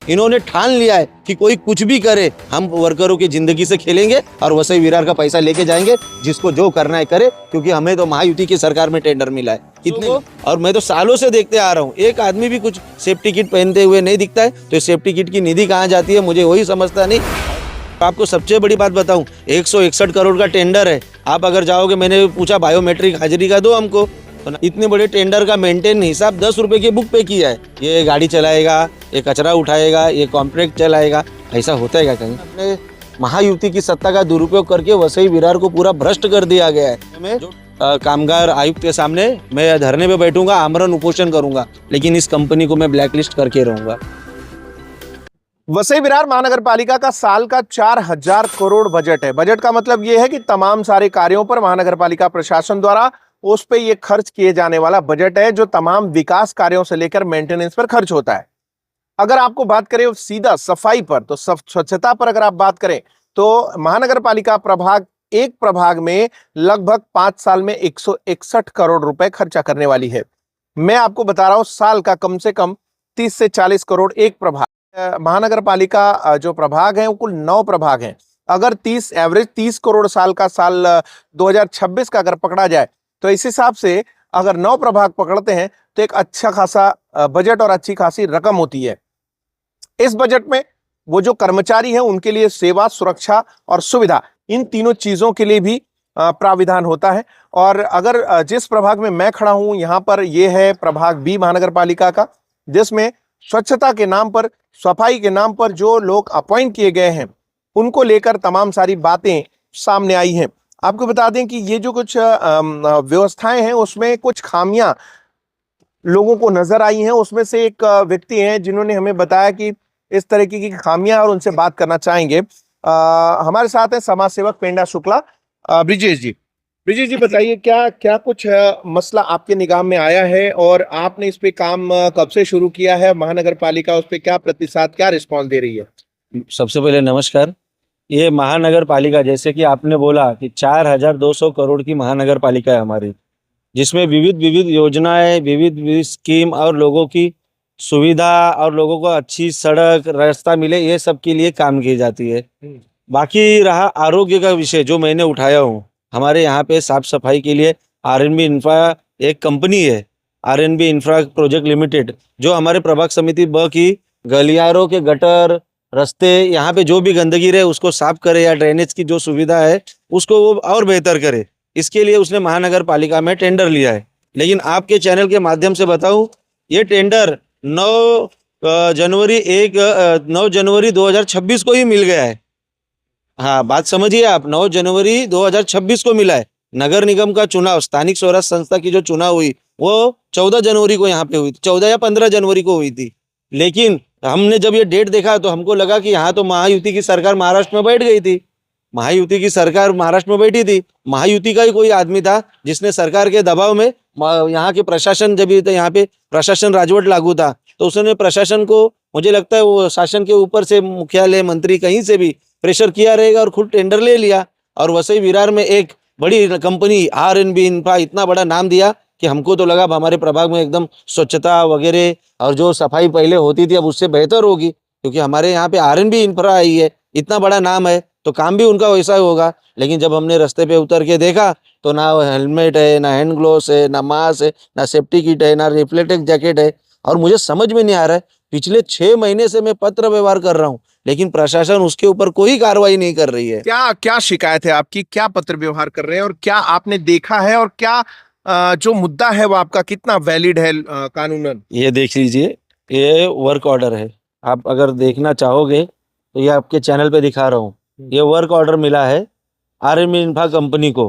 इन्होंने ठान लिया है कि कोई कुछ भी करे, हम वर्करों की जिंदगी से खेलेंगे और वसई विरार का पैसा लेके जाएंगे, जिसको जो करना है करे, क्योंकि हमें तो महायुति की सरकार में टेंडर मिला है कितने। और मैं तो सालों से देखते आ रहा हूँ, एक आदमी भी कुछ सेफ्टी किट पहनते हुए नहीं दिखता है, तो सेफ्टी किट की निधि कहाँ जाती है मुझे वही समझता नहीं। आपको सबसे बड़ी बात बताऊं, 161 करोड़ का टेंडर है। आप अगर जाओगे, मैंने पूछा बायोमेट्रिक हाजिरी का दो हमको, तो इतने बड़े टेंडर का मेंटेन हिसाब 10 रुपए की बुक पे किया है। ये गाड़ी चलाएगा, ये कचरा उठाएगा, ये कॉन्ट्रैक्ट चलाएगा, ऐसा होता है क्या कहीं? अपने महायुति की सत्ता का दुरुपयोग करके वसई विरार को पूरा भ्रष्ट कर दिया गया है। मैं कामगार आयुक्त के सामने मैं धरने पे बैठूंगा, आमरण उपोषण करूंगा, लेकिन इस कंपनी को मैं ब्लैकलिस्ट करके रहूंगा। वसई विरार महानगर पालिका का साल का 4000 करोड़ बजट है। बजट का मतलब यह है कि तमाम सारे कार्यों पर महानगर पालिका प्रशासन द्वारा उस पे ये खर्च किए जाने वाला बजट है, जो तमाम विकास कार्यों से लेकर मेंटेनेंस पर खर्च होता है। अगर आपको बात करें सीधा सफाई पर, तो स्वच्छता पर अगर आप बात करें तो महानगर पालिका प्रभाग एक प्रभाग में लगभग 5 साल में 161 करोड़ रुपए खर्चा करने वाली है। मैं आपको बता रहा हूं, साल का कम से कम 30 से 40 करोड़ एक प्रभाग। महानगर पालिका जो प्रभाग है वो कुल 9 प्रभाग हैं। अगर 30 करोड़ साल का साल 2026 का अगर पकड़ा जाए, तो इस हिसाब से अगर 9 प्रभाग पकड़ते हैं तो एक अच्छा खासा बजट और अच्छी खासी रकम होती है। इस बजट में वो जो कर्मचारी हैं उनके लिए सेवा, सुरक्षा और सुविधा, इन तीनों चीजों के लिए भी प्राविधान होता है। और अगर जिस प्रभाग में मैं खड़ा हूं, यहां पर यह है प्रभाग बी महानगर पालिका का, जिसमें स्वच्छता के नाम पर, सफाई के नाम पर जो लोग अपॉइंट किए गए हैं, उनको लेकर तमाम सारी बातें सामने आई हैं। आपको बता दें कि ये जो कुछ व्यवस्थाएं हैं उसमें कुछ खामियां लोगों को नजर आई हैं। उसमें से एक व्यक्ति हैं जिन्होंने हमें बताया कि इस तरीके की खामियां, और उनसे बात करना चाहेंगे। हमारे साथ है समाज सेवक पेंडा शुक्ला, ब्रिजेश जी। ब्रिजेश जी, बताइए क्या क्या कुछ मसला आपके निगाह में आया है और आपने इस पे काम कब से शुरू किया है? महानगर पालिका उस पे क्या प्रतिशत, क्या रिस्पॉन्स दे रही है? सबसे पहले नमस्कार। ये महानगर पालिका, जैसे कि आपने बोला कि 4200 करोड़ की महानगर पालिका है हमारी, जिसमें विविध विविध योजनाएं, विविध विविध स्कीम और लोगों की सुविधा और लोगों को अच्छी सड़क रास्ता मिले, ये सब के लिए काम की जाती है। बाकी रहा आरोग्य का विषय जो मैंने उठाया हूँ, हमारे यहाँ पे साफ सफाई के लिए आरएनबी इंफ्रा एक कंपनी है, आरएनबी इंफ्रा प्रोजेक्ट लिमिटेड, जो हमारे प्रभाग समिति ब की गलियारों के गटर, रास्ते, यहाँ पे जो भी गंदगी रहे उसको साफ करे, या ड्रेनेज की जो सुविधा है उसको वो और बेहतर करे। इसके लिए उसने महानगर पालिका में टेंडर लिया है। लेकिन आपके चैनल के माध्यम से बताऊं, ये टेंडर 9 जनवरी 2026 को ही मिल गया है। हाँ, बात समझिए आप, 9 जनवरी 2026 को मिला है। नगर निगम का चुनाव, स्थानिक स्वराज संस्था की जो चुनाव हुई वो 14 जनवरी को यहाँ पे हुई थी, 14 या 15 जनवरी को हुई थी। लेकिन हमने जब ये डेट देखा तो हमको लगा कि यहाँ तो महायुति की सरकार महाराष्ट्र में बैठ गई थी, महायुति की सरकार महाराष्ट्र में बैठी थी, महायुति का ही कोई आदमी था जिसने सरकार के दबाव में, यहाँ के प्रशासन, जब यहाँ पे प्रशासन राजवट लागू था, तो उसने प्रशासन को, मुझे लगता है वो शासन के ऊपर से मुख्यालय, मंत्री, कहीं से भी प्रेशर किया रहेगा और खुद टेंडर ले लिया। और वसई विरार में एक बड़ी कंपनी आरएनबी इंफ्रा, इतना बड़ा नाम दिया कि हमको तो लगा हमारे प्रभाग में एकदम स्वच्छता वगैरह और जो सफाई पहले होती थी अब उससे बेहतर होगी, क्योंकि हमारे यहाँ पे आरएनबी इंफ्रा आई है, इतना बड़ा नाम है तो काम भी उनका वैसा ही होगा। लेकिन जब हमने रास्ते पे उतर के देखा तो ना हेलमेट है, ना हैंड ग्लोव्स है, ना मास्क है, ना सेफ्टी किट है, ना रिफ्लेक्टिव जैकेट है। और मुझे समझ में नहीं आ रहा है, पिछले 6 महीने से मैं पत्र व्यवहार कर रहा हूँ, लेकिन प्रशासन उसके ऊपर कोई कार्रवाई नहीं कर रही है। क्या क्या शिकायत है आपकी? क्या पत्र व्यवहार कर रहे हैं और क्या आपने देखा है, और क्या जो मुद्दा है वो आपका कितना वैलिड है कानूनन? ये देख लीजिए, ये वर्क ऑर्डर है। आप अगर देखना चाहोगे तो ये आपके चैनल पे दिखा रहा हूँ। ये वर्क ऑर्डर मिला है आरएनबी इंफ्रा कंपनी को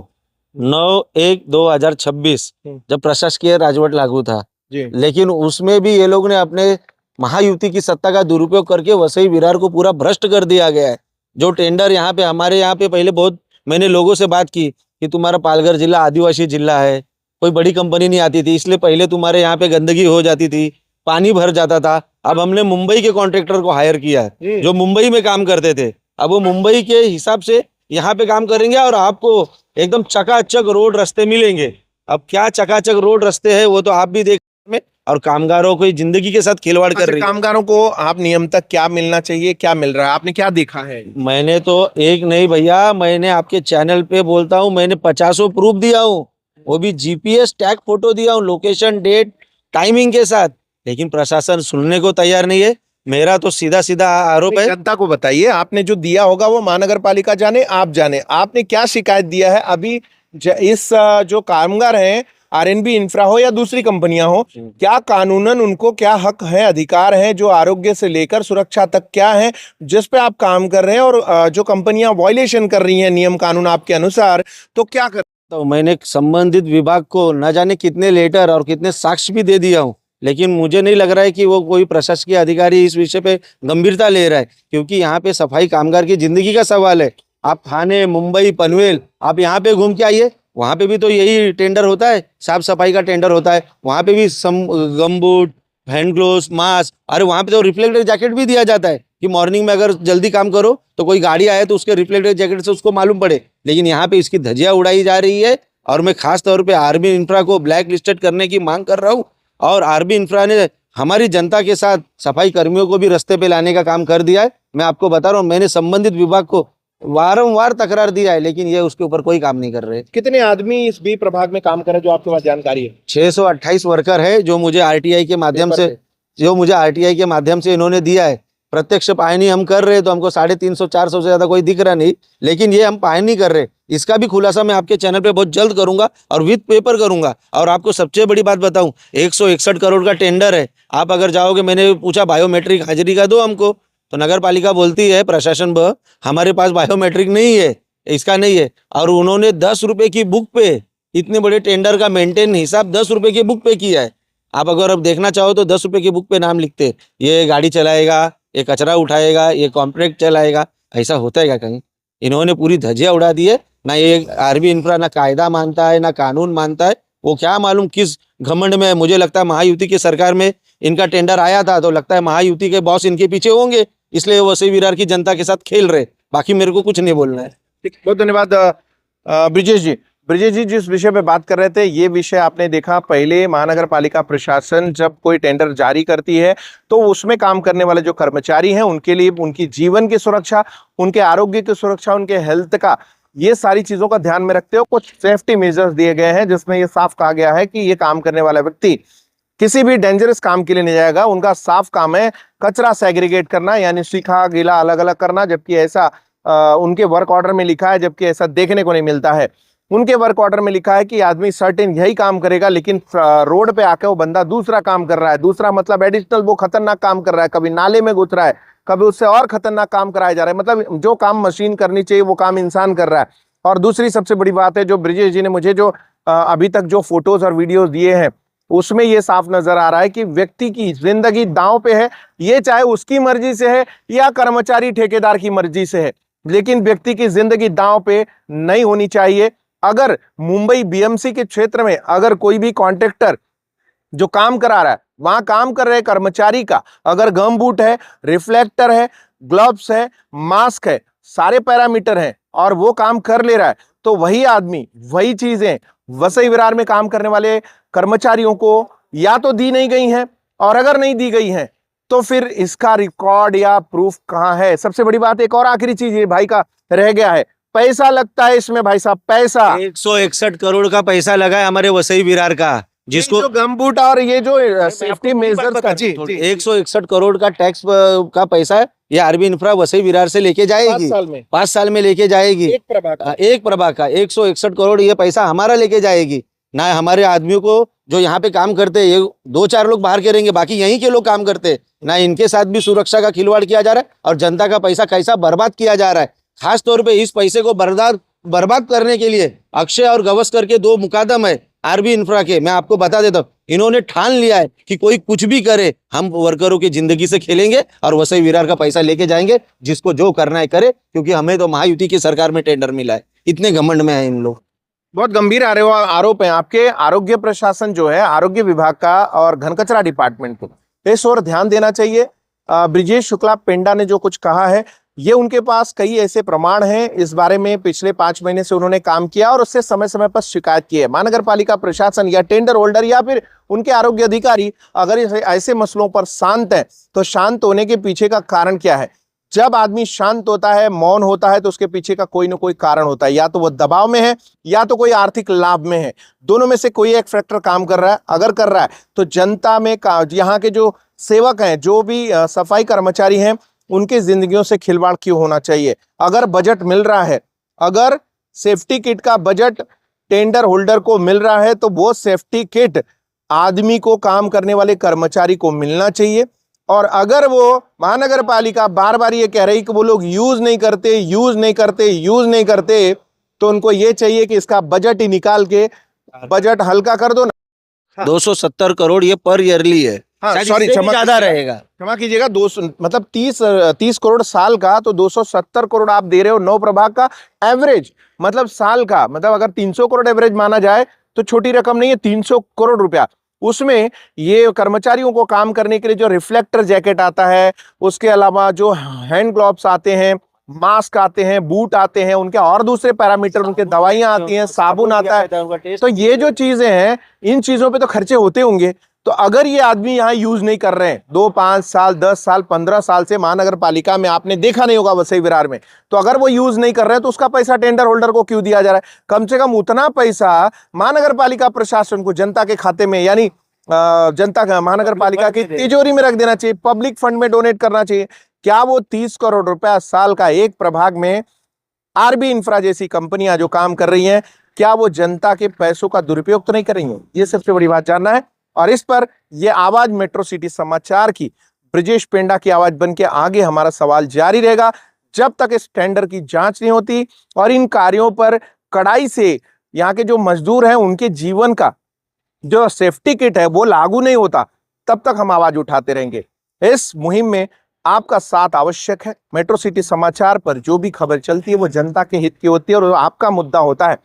9/1/2026, जब प्रशासकीय राजवट लागू था। लेकिन उसमें भी ये लोग ने अपने महायुति की सत्ता का दुरुपयोग करके वसई विरार को पूरा भ्रष्ट कर दिया गया है। जो टेंडर यहाँ पे, हमारे यहाँ पे पहले बहुत, मैंने लोगों से बात की कि तुम्हारा पालघर जिला आदिवासी जिला है, कोई बड़ी कंपनी नहीं आती थी, इसलिए पहले तुम्हारे यहाँ पे गंदगी हो जाती थी, पानी भर जाता था। अब हमने मुंबई के कॉन्ट्रैक्टर को हायर किया है जो मुंबई में काम करते थे। अब वो मुंबई के हिसाब से यहाँ पे काम करेंगे और आपको एकदम चकाचक रोड रास्ते मिलेंगे। अब क्या चकाचक रोड रास्ते है वो तो आप भी देख में, और कामगारों को जिंदगी के साथ खिलवाड़ कर रही है। कामगारों को आप नियम तक क्या मिलना चाहिए, क्या मिल रहा है, आपने क्या देखा है? मैंने तो एक नहीं भैया, मैंने आपके चैनल पे बोलता हूँ, मैंने 50 प्रूफ दिया हूँ, वो भी जीपीएस टैग फोटो दिया हूँ, लोकेशन, डेट, टाइमिंग के साथ, लेकिन प्रशासन सुनने को तैयार नहीं है। मेरा तो सीधा सीधा आरोप है। जनता को बताइए, आपने जो दिया होगा वो महानगर पालिका जाने, आप जाने, आपने क्या शिकायत दिया है अभी? जो कामगार हैं, आरएनबी इंफ्रा हो या दूसरी कंपनियां हो, क्या कानूनन उनको क्या हक है, अधिकार है, जो आरोग्य से लेकर सुरक्षा तक क्या है जिस पे आप काम कर रहे हैं, और जो कंपनियां वायलेशन कर रही हैं नियम कानून आपके अनुसार, तो क्या कर? तो मैंने संबंधित विभाग को न जाने कितने लेटर और कितने साक्ष्य भी दे दिया हूँ, लेकिन मुझे नहीं लग रहा है कि वो कोई प्रशासकीय अधिकारी इस विषय पे गंभीरता ले रहा है, क्योंकि यहाँ पे सफाई कामगार की जिंदगी का सवाल है। आप थाने, मुंबई, पनवेल, आप यहाँ पे घूम के आइए, वहाँ पे भी तो यही टेंडर होता है, साफ सफाई का टेंडर होता है। वहाँ पे भी गमबूट, हैंड ग्लोव्स, मास्क, अरे वहाँ पे तो रिफ्लेक्टर जैकेट भी दिया जाता है कि मॉर्निंग में अगर जल्दी काम करो तो कोई गाड़ी आए तो उसके रिफ्लेक्टर जैकेट से उसको मालूम पड़े। लेकिन यहाँ पे इसकी धज्जियां उड़ाई जा रही है, और मैं खास तौर पे आरबी इंफ्रा को ब्लैक लिस्टेड करने की मांग कर रहा हूँ। और आरबी इंफ्रा ने हमारी जनता के साथ सफाई कर्मियों को भी रास्ते पे लाने का काम कर दिया है। मैं आपको बता रहा हूँ, मैंने संबंधित विभाग को वारंवार तकरार दिया है, लेकिन ये उसके ऊपर कोई काम नहीं कर रहे। कितने आदमी इस बी प्रभाग में काम करे जो आपके पास जानकारी है? 628 वर्कर है जो मुझे आरटीआई के माध्यम से इन्होंने दिया है। प्रत्यक्ष पायनी हम कर रहे हैं तो हमको 350-400 से ज्यादा कोई दिख रहा नहीं, लेकिन ये हम पायनी कर रहे। इसका भी खुलासा मैं आपके चैनल पे बहुत जल्द करूंगा और विद पेपर करूंगा। और आपको सबसे बड़ी बात बताऊं, 161 करोड़ का टेंडर है। आप अगर जाओगे, मैंने पूछा बायोमेट्रिक हाजिरी का दो हमको, तो नगर पालिका बोलती है, प्रशासन हमारे पास बायोमेट्रिक नहीं है, इसका नहीं है। और उन्होंने 10 रुपए की बुक पे इतने बड़े टेंडर का मेंटेन हिसाब 10 रुपए की बुक पे किया है। आप अगर अब देखना चाहो तो 10 रुपए की बुक पे नाम लिखते, ये गाड़ी चलाएगा, ये कचरा उठाएगा, ये कॉन्ट्रैक्ट चलाएगा। ऐसा होता है क्या कहीं? इन्होंने पूरी धज्जियां उड़ा दी है। ना ये आरबी इंफ्रा ना कायदा मानता है, ना कानून मानता है। वो क्या मालूम किस घमंड में है। मुझे लगता है महायुति की सरकार में इनका टेंडर आया था, तो लगता है महायुति के बॉस इनके पीछे होंगे, इसलिए वो वसई विरार की जनता के साथ खेल रहे। बाकी मेरे को कुछ नहीं बोलना है। ठीक, बहुत धन्यवाद ब्रिजेश जी। ब्रिजेश जी, जिस विषय पे बात कर रहे थे, ये विषय आपने देखा, पहले महानगर पालिका प्रशासन जब कोई टेंडर जारी करती है तो उसमें काम करने वाले जो कर्मचारी हैं उनके लिए उनकी जीवन की सुरक्षा, उनके आरोग्य की सुरक्षा, उनके हेल्थ का, ये सारी चीजों का ध्यान में रखते हुए कुछ सेफ्टी मेजर्स दिए गए हैं, जिसमें ये साफ कहा गया है कि ये काम करने वाला व्यक्ति किसी भी डेंजरस काम के लिए नहीं जाएगा। उनका साफ काम है कचरा सेग्रीगेट करना, यानी सूखा गीला अलग अलग करना, जबकि ऐसा उनके वर्क ऑर्डर में लिखा है, जबकि ऐसा देखने को नहीं मिलता है। उनके वर्क ऑर्डर में लिखा है कि आदमी सर्टेन यही काम करेगा, लेकिन रोड पे आके वो बंदा दूसरा काम कर रहा है। दूसरा मतलब एडिशनल वो खतरनाक काम कर रहा है, कभी नाले में घुस रहा है, कभी उससे और खतरनाक काम कराया जा रहा है। मतलब जो काम मशीन करनी चाहिए वो काम इंसान कर रहा है। और दूसरी सबसे बड़ी बात है, जो ब्रिजेश जी ने मुझे जो अभी तक जो फोटोज और वीडियोज दिए हैं, उसमें ये साफ नजर आ रहा है कि व्यक्ति की जिंदगी दांव पे है। ये चाहे उसकी मर्जी से है या कर्मचारी ठेकेदार की मर्जी से है, लेकिन व्यक्ति की जिंदगी दांव पे नहीं होनी चाहिए। अगर मुंबई बीएमसी के क्षेत्र में अगर कोई भी कॉन्ट्रैक्टर जो काम करा रहा है, वहां काम कर रहे कर्मचारी का अगर गम बूट है, रिफ्लेक्टर है, ग्लव्स है, मास्क है, सारे पैरामीटर हैं और वो काम कर ले रहा है, तो वही आदमी, वही चीजें वसई विरार में काम करने वाले कर्मचारियों को या तो दी नहीं गई हैं, और अगर नहीं दी गई हैं तो फिर इसका रिकॉर्ड या प्रूफ कहां है? सबसे बड़ी बात एक और आखिरी चीज ये भाई का रह गया है, पैसा लगता है इसमें भाई साहब, पैसा 161 करोड़ का पैसा लगा है हमारे वसई विरार का, जिसको गमबूट और ये जो सेफ्टी मेजर्स का, जी 161 करोड़ का टैक्स का पैसा है, ये आरबी इंफ्रा वसई विरार से लेके जाएगी। 5 साल में लेके जाएगी। एक प्रभाग का 161 करोड़ ये पैसा हमारा लेके जाएगी। ना हमारे आदमियों को जो यहाँ पे काम करते हैं, ये 2-4 लोग बाहर के रहेंगे, बाकी यहीं के लोग काम करते हैं, ना इनके साथ भी सुरक्षा का खिलवाड़ किया जा रहा है, और जनता का पैसा कैसा बर्बाद किया जा रहा है। खास तौर पे इस पैसे को बर्बाद करने के लिए अक्षय और गवस्कर के 2 मुकादम है आरबी इंफ्रा के। मैं आपको बता देता हूँ, इन्होंने ठान लिया है कि कोई कुछ भी करे, हम वर्करों की जिंदगी से खेलेंगे और वसई विरार का पैसा लेके जाएंगे, जिसको जो करना है करे, क्योंकि हमें तो महायुति की सरकार में टेंडर मिला है। इतने घमंड में है इन लोग। बहुत गंभीर आरोप है आपके। आरोग्य प्रशासन जो है, आरोग्य विभाग का और घन कचरा डिपार्टमेंट को इस ओर ध्यान देना चाहिए। ब्रिजेश शुक्ला पेंडा ने जो कुछ कहा है, ये उनके पास कई ऐसे प्रमाण हैं। इस बारे में पिछले 5 महीने से उन्होंने काम किया और उससे समय समय पर शिकायत की है। महानगर पालिका प्रशासन या टेंडर होल्डर या फिर उनके आरोग्य अधिकारी अगर ऐसे मसलों पर शांत है, तो शांत होने के पीछे का कारण क्या है? जब आदमी शांत होता है, मौन होता है, तो उसके पीछे का कोई ना कोई कारण होता है। या तो वो दबाव में है या तो कोई आर्थिक लाभ में है। दोनों में से कोई एक फैक्टर काम कर रहा है। अगर कर रहा है तो जनता में यहाँ के जो सेवक हैं, जो भी सफाई कर्मचारी हैं, उनकी जिंदगियों से खिलवाड़ क्यों होना चाहिए? अगर बजट मिल रहा है, अगर सेफ्टी किट का बजट टेंडर होल्डर को मिल रहा है, तो वो सेफ्टी किट आदमी को, काम करने वाले कर्मचारी को मिलना चाहिए। और अगर वो महानगर पालिका बार बार ये कह रही कि वो लोग यूज नहीं करते, तो उनको ये चाहिए कि इसका बजट ही निकाल के बजट हल्का कर दो ना। 270 करोड़ ये पर ईयरली है। हाँ, शायद सॉरी, इससे भी क्षमा ज्यादा रहेगा। क्षमा कीजिएगा, 200 मतलब 30 करोड़ साल का, तो 270 करोड़ आप दे रहे हो 9 प्रभाग का एवरेज, मतलब साल का, मतलब अगर 300 करोड़ एवरेज माना जाए तो छोटी रकम नहीं है। 300 करोड़ रुपया, उसमें ये कर्मचारियों को काम करने के लिए जो रिफ्लेक्टर जैकेट आता है, उसके अलावा जो हैंड ग्लोव्स आते हैं, मास्क आते हैं, बूट आते हैं, उनके और दूसरे पैरामीटर, उनके दवाइयां आती हैं, साबुन आता है, तो ये जो चीजें हैं, इन चीजों पे तो खर्चे होते होंगे। तो अगर ये आदमी यहाँ यूज नहीं कर रहे हैं 2, 5 साल, 10 साल, 15 साल से महानगर पालिका में, आपने देखा नहीं होगा वसई विरार में, तो अगर वो यूज नहीं कर रहे हैं तो उसका पैसा टेंडर होल्डर को क्यों दिया जा रहा है? कम से कम उतना पैसा महानगर पालिका प्रशासन को, जनता के खाते में, यानी जनता का, महानगर पालिका की तिजोरी में रख देना चाहिए, पब्लिक फंड में डोनेट करना चाहिए। क्या वो 30 करोड़ रुपया साल का एक प्रभाग में आरबी इंफ्रा जैसी कंपनियां जो काम कर रही हैं, क्या वो जनता के पैसों का दुरुपयोग तो नहीं कर रही हैं? ये सबसे बड़ी बात जानना है। और इस पर यह आवाज मेट्रो सिटी समाचार की, ब्रिजेश पेंडा की आवाज बन के आगे हमारा सवाल जारी रहेगा, जब तक इस टेंडर की जांच नहीं होती और इन कार्यों पर कड़ाई से यहाँ के जो मजदूर हैं उनके जीवन का जो सेफ्टी किट है वो लागू नहीं होता, तब तक हम आवाज उठाते रहेंगे। इस मुहिम में आपका साथ आवश्यक है। मेट्रो सिटी समाचार पर जो भी खबर चलती है वो जनता के हित की होती है और आपका मुद्दा होता है।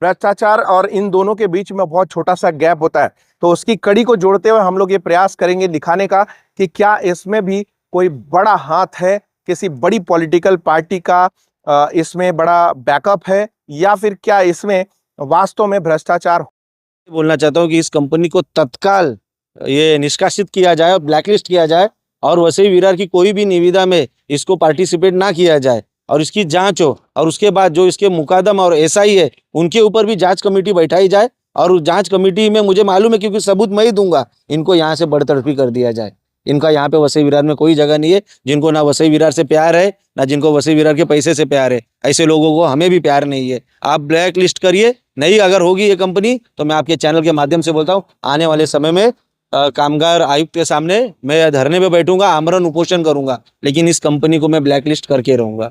भ्रष्टाचार और इन दोनों के बीच में बहुत छोटा सा गैप होता है, तो उसकी कड़ी को जोड़ते हुए हम लोग ये प्रयास करेंगे दिखाने का कि क्या इसमें भी कोई बड़ा हाथ है, किसी बड़ी पॉलिटिकल पार्टी का इसमें बड़ा बैकअप है, या फिर क्या इसमें वास्तव में भ्रष्टाचार। बोलना चाहता हूँ कि इस कंपनी को तत्काल ये निष्कासित किया जाए और ब्लैकलिस्ट किया जाए और वसई विरार की कोई भी निविदा में इसको पार्टिसिपेट ना किया जाए और इसकी जांच हो, और उसके बाद जो इसके मुकादम और एसआई है उनके ऊपर भी जांच कमेटी बैठाई जाए और उस जांच कमेटी में, मुझे मालूम है क्योंकि सबूत मैं ही दूंगा, इनको यहाँ से बड़तड़फी कर दिया जाए। इनका यहाँ पे वसई विरार में कोई जगह नहीं है। जिनको ना वसई विरार से प्यार है, ना जिनको वसई विरार के पैसे से प्यार है, ऐसे लोगों को हमें भी प्यार नहीं है। आप ब्लैक लिस्ट करिए, नहीं अगर होगी ये कंपनी तो मैं आपके चैनल के माध्यम से बोलता हूँ, आने वाले समय में कामगार आयुक्त के सामने मैं धरने पे बैठूंगा, आमरण उपोषण करूंगा, लेकिन इस कंपनी को मैं ब्लैक लिस्ट करके रहूंगा।